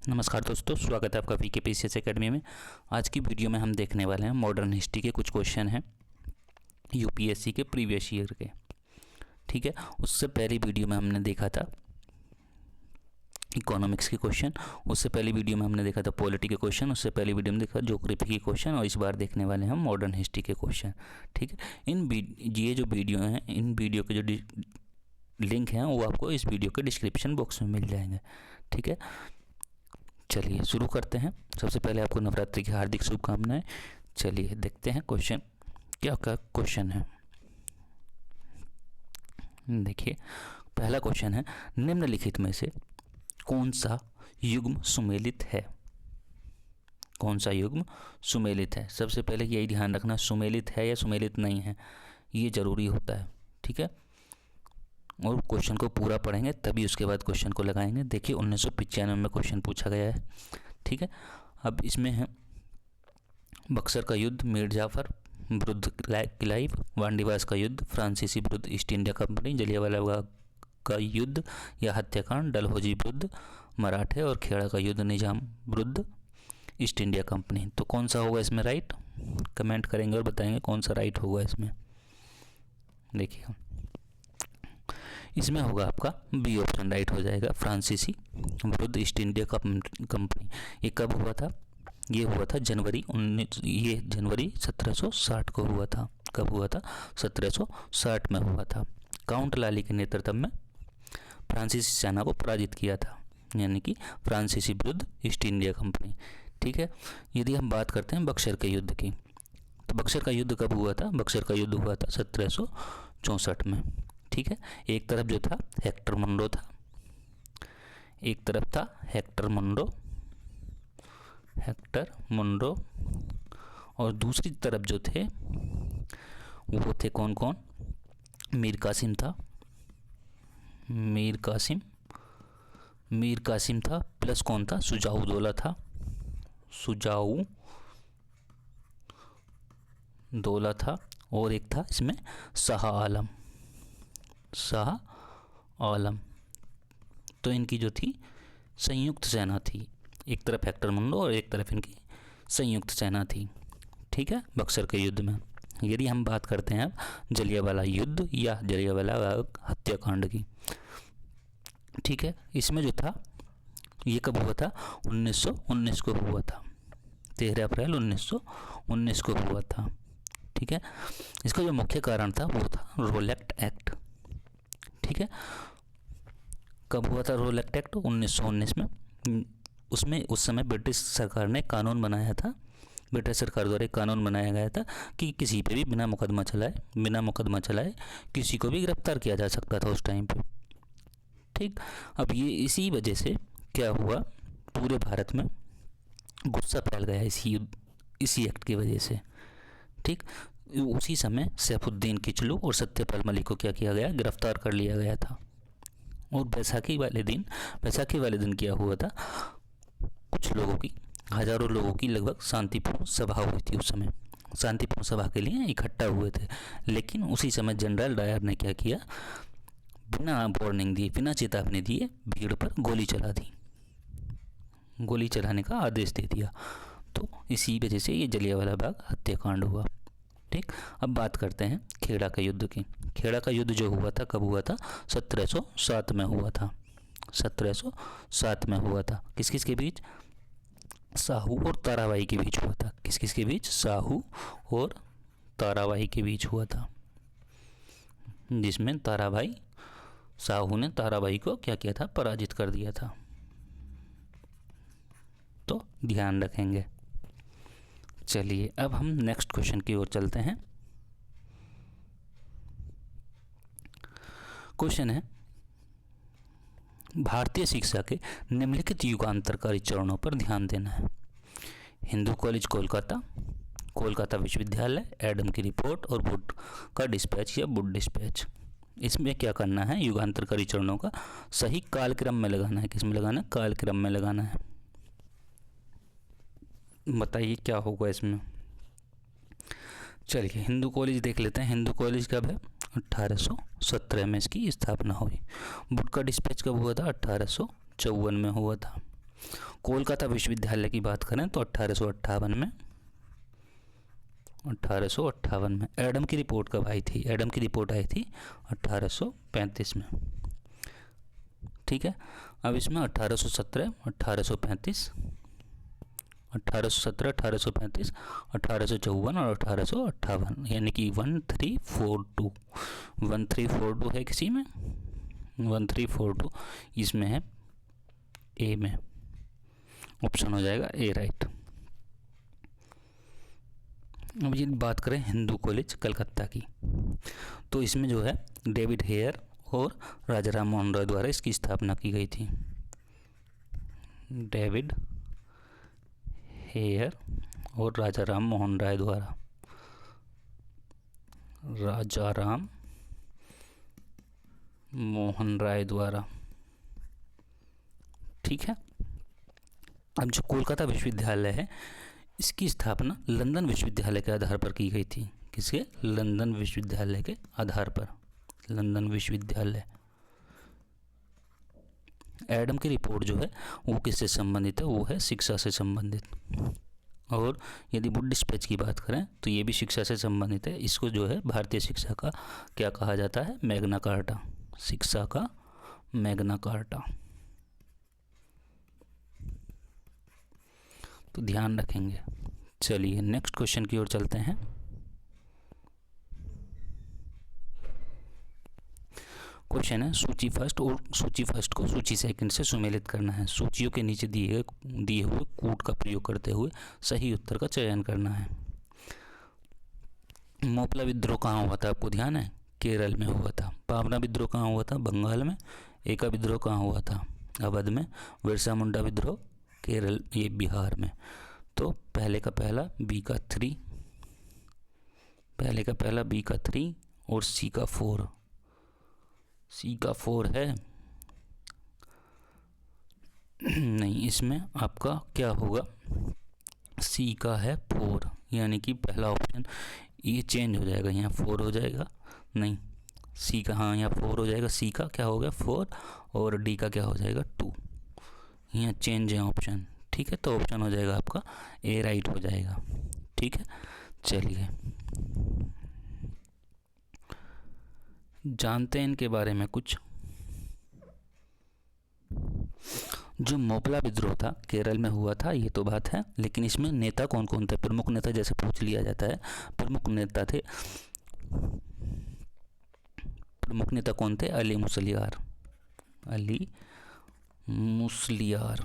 नमस्कार दोस्तों, स्वागत है आपका वीके पीसीएस एकेडमी में। आज की वीडियो में हम देखने वाले हैं मॉडर्न हिस्ट्री के कुछ क्वेश्चन हैं यूपीएससी के प्रीवियस ईयर के। ठीक है, उससे पहली वीडियो में हमने देखा था इकोनॉमिक्स के क्वेश्चन, उससे पहली वीडियो में हमने देखा था पॉलिटी के क्वेश्चन, उससे पहली वीडियो में देखा ज्योग्राफी के क्वेश्चन, और इस बार देखने वाले हैं हम मॉडर्न हिस्ट्री के क्वेश्चन। ठीक है, ये जो वीडियो हैं, इन वीडियो के जो लिंक हैं वो आपको इस वीडियो के डिस्क्रिप्शन बॉक्स में मिल जाएंगे। ठीक है, चलिए शुरू करते हैं। सबसे पहले आपको नवरात्रि की हार्दिक शुभकामनाएं। चलिए देखते हैं क्वेश्चन क्या क्वेश्चन है। देखिए, पहला क्वेश्चन है, निम्नलिखित में से कौन सा युग्म सुमेलित है? कौन सा युग्म सुमेलित है? सबसे पहले यही ध्यान रखना, सुमेलित है या सुमेलित नहीं है, ये जरूरी होता है। ठीक है, और क्वेश्चन को पूरा पढ़ेंगे तभी उसके बाद क्वेश्चन को लगाएंगे। देखिए 1995 में क्वेश्चन पूछा गया है। ठीक है, अब इसमें है बक्सर का युद्ध मीर जाफर विरुद्ध क्लाइव, वांडीवास का युद्ध फ्रांसीसी विरुद्ध east India company, Jallianwala Bagh का युद्ध या हत्याकांड डलहौजी विरुद्ध मराठे, और खेड़ा का युद्ध निजाम विरुद्ध ईस्ट इंडिया कंपनी। तो कौन सा होगा इसमें राइट? कमेंट करेंगे और बताएंगे कौन सा राइट होगा इसमें। देखिए इसमें होगा आपका बी ऑप्शन राइट हो जाएगा, फ्रांसीसी विरुद्ध ईस्ट इंडिया कंपनी। ये कब हुआ था? ये हुआ था जनवरी 1760 को हुआ था। कब हुआ था? 1760 में हुआ था। काउंट लाली के नेतृत्व में फ्रांसीसी सेना को पराजित किया था, यानी कि फ्रांसीसी विरुद्ध ईस्ट इंडिया कंपनी। ठीक है, यदि हम बात करते हैं बक्सर के युद्ध की, तो बक्सर का युद्ध कब हुआ था? बक्सर का युद्ध हुआ था 1764 में। ठीक है, एक तरफ जो था हेक्टर मंरो था, एक तरफ था हेक्टर मंरो, और दूसरी तरफ जो थे वो थे कौन कौन? मीर कासिम था, मीर कासिम था, प्लस कौन था? सुजाउद्दौला था, सुजाउद्दौला था, और एक था इसमें शाह आलम। तो इनकी जो थी संयुक्त सेना थी, एक तरफ हेक्टर मंरो और एक तरफ इनकी संयुक्त सेना थी। ठीक है, बक्सर के युद्ध में। यदि हम बात करते हैं अब जलियांवाला युद्ध या जलियांवाला बाग हत्याकांड की, ठीक है, इसमें जो था ये कब हुआ था? 1919 को हुआ था, 13 अप्रैल 1919 को हुआ था। ठीक है, इसका जो मुख्य कारण था वो था रोलेक्ट एक्ट। ठीक है, कब हुआ था रोलेक्ट एक्ट? 1919 में। उसमें उस समय ब्रिटिश सरकार ने कानून बनाया था, ब्रिटिश सरकार द्वारा कानून बनाया गया था कि किसी पे भी बिना मुकदमा चलाए किसी को भी गिरफ्तार किया जा सकता था उस टाइम पे। ठीक, अब ये इसी वजह से क्या हुआ, पूरे भारत में गुस्सा फैल गया इसी एक्ट की वजह से। ठीक, उसी समय सैफुद्दीन किचलू और सत्यपाल मलिक को क्या किया गया? गिरफ्तार कर लिया गया था। और बैसाखी वाले दिन क्या हुआ था? कुछ लोगों की, हजारों लोगों की लगभग शांतिपूर्ण सभा हुई थी। उस समय शांतिपूर्ण सभा के लिए इकट्ठा हुए थे, लेकिन उसी समय जनरल डायर ने क्या किया? बिना वार्निंग दिए, बिना चेतावनी दिए भीड़ पर गोली चला दी, गोली चलाने का आदेश दे दिया। तो इसी वजह से ये जलियांवाला बाग हत्याकांड हुआ। ठीक, अब बात करते हैं खेड़ा का युद्ध की। खेड़ा का युद्ध जो हुआ था कब हुआ था? 1707 में हुआ था। 1707 में हुआ था। किस किस के बीच? साहू और ताराबाई के बीच हुआ था। किस किस के बीच? साहू और ताराबाई के बीच हुआ था, जिसमें साहू ने ताराबाई को क्या किया था? पराजित कर दिया था। तो ध्यान रखेंगे। चलिए अब हम नेक्स्ट क्वेश्चन की ओर चलते हैं। क्वेश्चन है, भारतीय शिक्षा के निम्नलिखित युगांतरकारी चरणों पर ध्यान देना है। हिंदू कॉलेज कोलकाता विश्वविद्यालय, एडम की रिपोर्ट और वुड का डिस्पैच या वुड डिस्पैच। इसमें क्या करना है? युगांतरकारी चरणों का सही कालक्रम में लगाना है। किसमें लगाना है? कालक्रम में लगाना है। बताइए क्या होगा इसमें। चलिए हिंदू कॉलेज देख लेते हैं। हिंदू कॉलेज कब है? 1817 में इसकी स्थापना हुई। वुड का डिस्पैच कब हुआ था? 1854 में हुआ था। कोलकाता विश्वविद्यालय की बात करें तो 1858 में एडम की रिपोर्ट कब आई थी? एडम की रिपोर्ट आई थी 1835 में। ठीक है, अब इसमें 1817, 1835, 1817, 1835, 1854 और 1858, यानी कि 1342, 1342 है किसी में, 1342 इसमें है, ए में, ऑप्शन हो जाएगा ए राइट। अब ये बात करें हिंदू कॉलेज कलकत्ता की, तो इसमें जो है डेविड हेयर और राजा राम मोहन राय द्वारा इसकी स्थापना की गई थी। डेविड हेयर और राजा राम मोहन राय द्वारा, राजा राम मोहन राय द्वारा। ठीक है, अब जो कोलकाता विश्वविद्यालय है इसकी स्थापना लंदन विश्वविद्यालय के आधार पर की गई थी। किसके? लंदन विश्वविद्यालय के आधार पर। लंदन विश्वविद्यालय। एडम की रिपोर्ट जो है वो किससे संबंधित है? वो है शिक्षा से संबंधित। और यदि बुडिस्ट पेज की बात करें तो ये भी शिक्षा से संबंधित है। इसको जो है भारतीय शिक्षा का क्या कहा जाता है? Magna carta. शिक्षा का मैग्ना कार्टा। तो ध्यान रखेंगे। चलिए नेक्स्ट क्वेश्चन की ओर चलते हैं। क्वेश्चन है सूची फर्स्ट और सूची फर्स्ट को सूची सेकंड से सुमेलित करना है। सूचियों के नीचे दिए हुए कूट का प्रयोग करते हुए सही उत्तर का चयन करना है। मोपला विद्रोह कहाँ हुआ था? आपको ध्यान है? केरल में हुआ था। पावना विद्रोह कहाँ हुआ था? बंगाल में। एका विद्रोह कहाँ हुआ था? अवध में। बिरसा मुंडा विद्रोह केरल, ये बिहार में। तो पहले का पहला, बी का 3, पहले का पहला, बी का 3 और सी का 4। सी का 4 है नहीं, इसमें आपका क्या होगा? सी का है 4, यानी कि पहला ऑप्शन ये चेंज हो जाएगा, यहाँ 4 हो जाएगा। नहीं, सी का, हाँ यहाँ 4 हो जाएगा। सी का क्या हो गया? 4 और डी का क्या हो जाएगा? 2। यहाँ चेंज है ऑप्शन। ठीक है, तो ऑप्शन हो जाएगा आपका ए राइट हो जाएगा। ठीक है, चलिए जानते हैं इनके बारे में कुछ। जो मोपला विद्रोह था केरल में हुआ था, ये तो बात है, लेकिन इसमें नेता कौन कौन थे? प्रमुख नेता जैसे पूछ लिया जाता है। प्रमुख नेता थे, प्रमुख नेता कौन थे? अली मुसलियार। अली मुसलियार।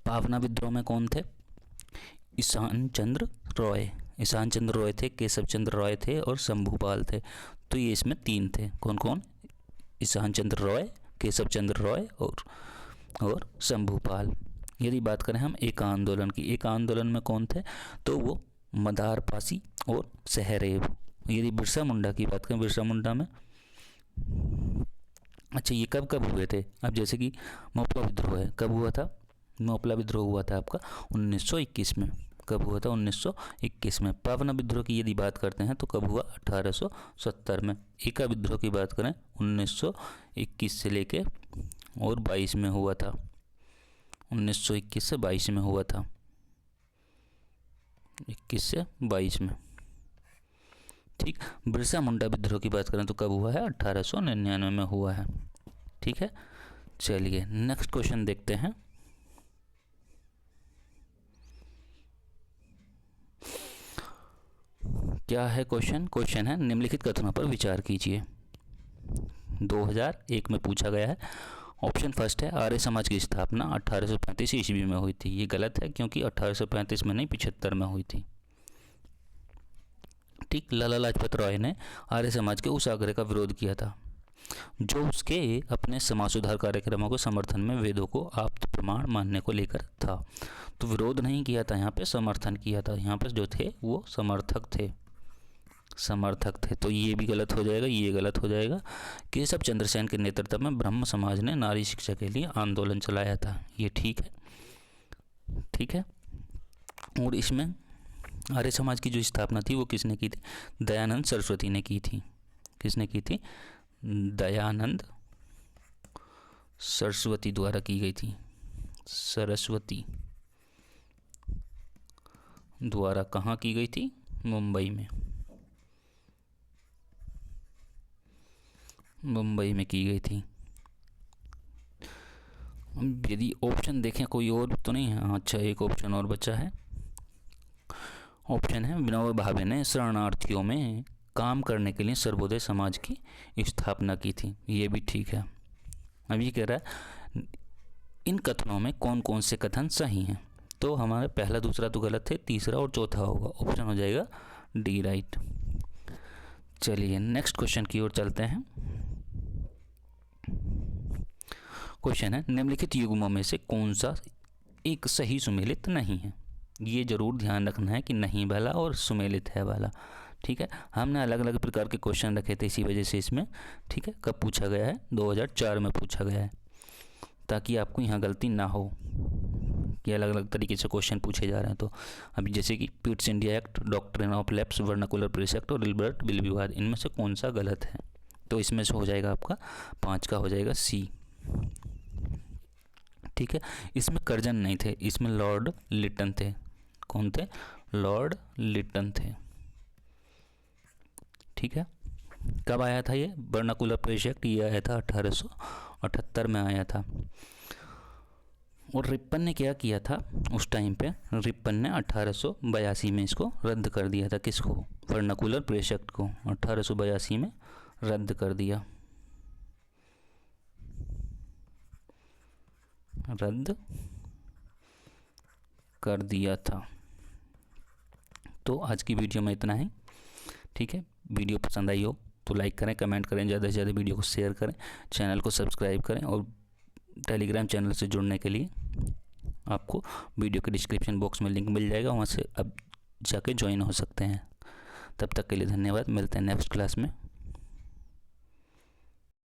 पावना विद्रोह में कौन थे? ईशान चंद्र रॉय। ईशान चंद्र रॉय थे, केशव चंद्र रॉय थे और शंभूपाल थे। तो ये इसमें 3 थे। कौन कौन? ईशान चंद्र रॉय, केशव चंद्र रॉय और शंभूपाल। यदि बात करें हम एक आंदोलन की, एक आंदोलन में कौन थे? तो वो मदार पासी और सहरेव। यदि बिरसा मुंडा की बात करें, बिरसा मुंडा में, अच्छा ये कब कब हुए थे? अब जैसे कि मोपला विद्रोह है, कब हुआ था? मोपला विद्रोह हुआ था आपका 1921 में। कब हुआ था? 1921 में। पावना विद्रोह की यदि बात करते हैं तो कब हुआ? 1870 में। एका विद्रोह की बात करें 1921 से लेके और 22 में हुआ था। 1921 से 22 में हुआ था। 21 से 22 में। ठीक। बिरसा मुंडा विद्रोह की बात करें तो कब हुआ है? 1899 में हुआ है। ठीक है, चलिए नेक्स्ट क्वेश्चन देखते हैं। क्या है क्वेश्चन? क्वेश्चन है निम्नलिखित कथनों पर विचार कीजिए। 2001 में पूछा गया है। ऑप्शन फर्स्ट है आर्य समाज की स्थापना 1835 ईस्वी में हुई थी। ये गलत है, क्योंकि 1835 में नहीं, 75 में हुई थी। ठीक। लाला लाजपत राय ने आर्य समाज के उस आग्रह का विरोध किया था जो उसके अपने समाज सुधार कार्यक्रमों के समर्थन में वेदों को आप्त प्रमाण मानने को लेकर था। तो विरोध नहीं किया था, यहाँ पे समर्थन किया था। यहाँ पे जो थे वो समर्थक थे, समर्थक थे। तो ये भी गलत हो जाएगा, ये गलत हो जाएगा। केशव चंद्र सेन के नेतृत्व में ब्रह्म समाज ने नारी शिक्षा के लिए आंदोलन चलाया था। ये ठीक है, ठीक है। और इसमें आर्य समाज की जो स्थापना थी वो किसने की थी? दयानंद सरस्वती ने की थी। किसने की थी? दयानंद सरस्वती द्वारा की गई थी। सरस्वती द्वारा कहाँ की गई थी? मुंबई में। मुंबई में की गई थी। यदि ऑप्शन देखें कोई और तो नहीं है? अच्छा, एक ऑप्शन और बचा है। ऑप्शन है विनोबा भावे ने शरणार्थियों में काम करने के लिए सर्वोदय समाज की स्थापना की थी। ये भी ठीक है। अब ये कह रहा है इन कथनों में कौन कौन से कथन सही हैं? तो हमारा पहला दूसरा तो गलत है, तीसरा और चौथा होगा। ऑप्शन हो जाएगा डी, राइट। चलिए नेक्स्ट क्वेश्चन की ओर चलते हैं। क्वेश्चन है निम्नलिखित युग्मों में से कौन सा एक सही सुमेलित नहीं है? ये जरूर ध्यान रखना है कि नहीं वाला और सुमेलित है वाला। ठीक है, हमने अलग अलग प्रकार के क्वेश्चन रखे थे इसी वजह से इसमें। ठीक है, कब पूछा गया है? 2004 में पूछा गया है, ताकि आपको यहाँ गलती ना हो कि अलग अलग तरीके से क्वेश्चन पूछे जा रहे हैं। तो अभी जैसे कि Pitt's India act, doctrine of lapse, vernacular press act और इल्बर्ट बिल विवाद, इनमें से कौन सा गलत है? तो इसमें से हो जाएगा आपका 5 का हो जाएगा सी। ठीक है, इसमें कर्जन नहीं थे, इसमें लॉर्ड लिटन थे। कौन थे? लॉर्ड लिटन थे। ठीक है, कब आया था ये वर्नाकुलर प्रेस एक्ट? ये आया था 1878 में आया था। और रिपन ने क्या किया था उस टाइम पे? रिपन ने 1882 में इसको रद्द कर दिया था। किसको? वर्नाकुलर प्रेस एक्ट को 1882 में रद्द कर दिया। रद्द कर दिया था। तो आज की वीडियो में इतना ही। ठीक है, वीडियो पसंद आई हो तो लाइक करें, कमेंट करें, ज़्यादा से ज़्यादा वीडियो को शेयर करें, चैनल को सब्सक्राइब करें। और टेलीग्राम चैनल से जुड़ने के लिए आपको वीडियो के डिस्क्रिप्शन बॉक्स में लिंक मिल जाएगा, वहाँ से आप जाके ज्वाइन हो सकते हैं। तब तक के लिए धन्यवाद। मिलते हैं नेक्स्ट क्लास में।